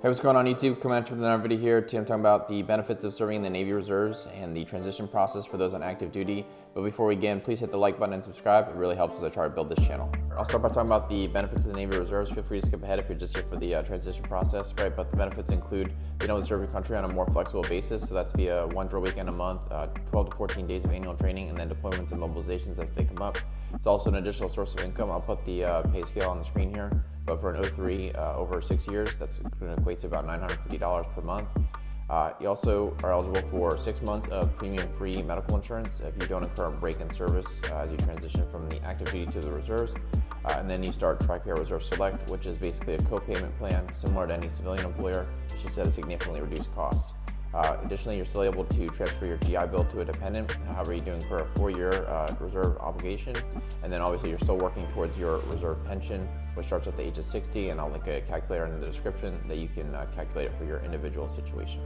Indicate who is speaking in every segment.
Speaker 1: Hey, what's going on YouTube? Coming at you with another video here. Today I'm talking about the benefits of serving in the Navy Reserves and the transition process for those on active duty. But before we begin, please hit the like button and subscribe. It really helps as I try to build this channel. I'll start by talking about the benefits of the Navy Reserves. Feel free to skip ahead if you're just here for the transition process, right? But the benefits include being able to serve your country on a more flexible basis. So that's via one drill weekend a month, 12 to 14 days of annual training, and then deployments and mobilizations as they come up. It's also an additional source of income. I'll put the pay scale on the screen here. But for an O3 over 6 years, that's going to equate to about $950 per month. You also are eligible for 6 months of premium-free medical insurance if you don't incur a break in service as you transition from the active duty to the reserves. And then you start TRICARE Reserve Select, which is basically a co-payment plan similar to any civilian employer. It's just at a significantly reduced cost. Additionally, you're still able to transfer your GI Bill to a dependent. However, you do incur a 4-year reserve obligation. And then obviously you're still working towards your reserve pension, which starts at the age of 60, and I'll link a calculator in the description that you can calculate it for your individual situation.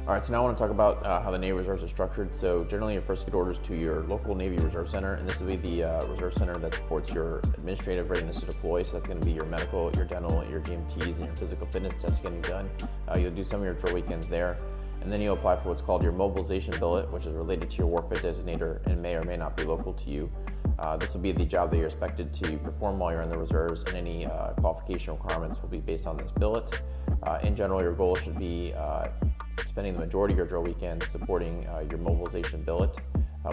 Speaker 1: All right, so now I want to talk about how the Navy Reserves are structured. So generally, you first get orders to your local Navy Reserve Center, and this will be the Reserve Center that supports your administrative readiness to deploy. So that's going to be your medical, your dental, your GMTs, and your physical fitness tests getting done. You'll do some of your drill weekends there. And then you'll apply for what's called your mobilization billet, which is related to your warfare designator and may or may not be local to you. This will be the job that you're expected to perform while you're in the reserves, and any qualification requirements will be based on this billet. In general, your goal should be spending the majority of your drill weekends supporting your mobilization billet,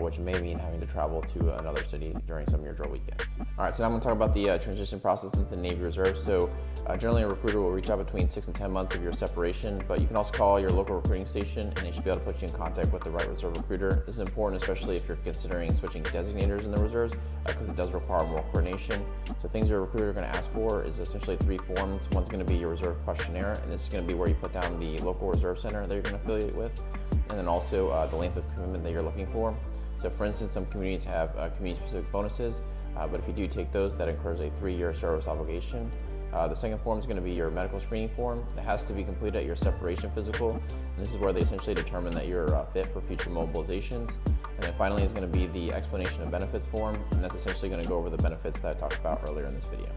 Speaker 1: which may mean having to travel to another city during some of your drill weekends. All right, so now I'm going to talk about the transition process into the Navy Reserve. So generally a recruiter will reach out between 6 and 10 months of your separation, but you can also call your local recruiting station and they should be able to put you in contact with the right reserve recruiter. This is important, especially if you're considering switching designators in the reserves, because it does require more coordination. So things your recruiter is going to ask for is essentially 3 forms. One's going to be your reserve questionnaire, and this is going to be where you put down the local reserve center that you're going to affiliate with, and then also the length of commitment that you're looking for. So for instance, some communities have community-specific bonuses, but if you do take those, that incurs a 3-year service obligation. The second form is going to be your medical screening form. It has to be completed at your separation physical, and this is where they essentially determine that you're fit for future mobilizations. And then finally is going to be the explanation of benefits form, and that's essentially going to go over the benefits that I talked about earlier in this video.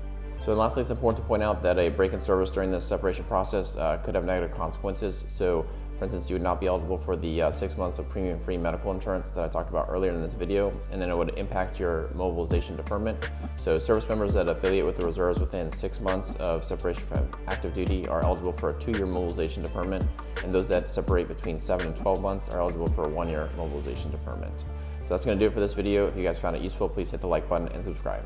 Speaker 1: So lastly, it's important to point out that a break in service during the separation process could have negative consequences. So for instance, you would not be eligible for the 6 months of premium-free medical insurance that I talked about earlier in this video, and then it would impact your mobilization deferment. So service members that affiliate with the reserves within 6 months of separation from active duty are eligible for a 2-year mobilization deferment, and those that separate between 7 and 12 months are eligible for a 1-year mobilization deferment. So that's going to do it for this video. If you guys found it useful, please hit the like button and subscribe.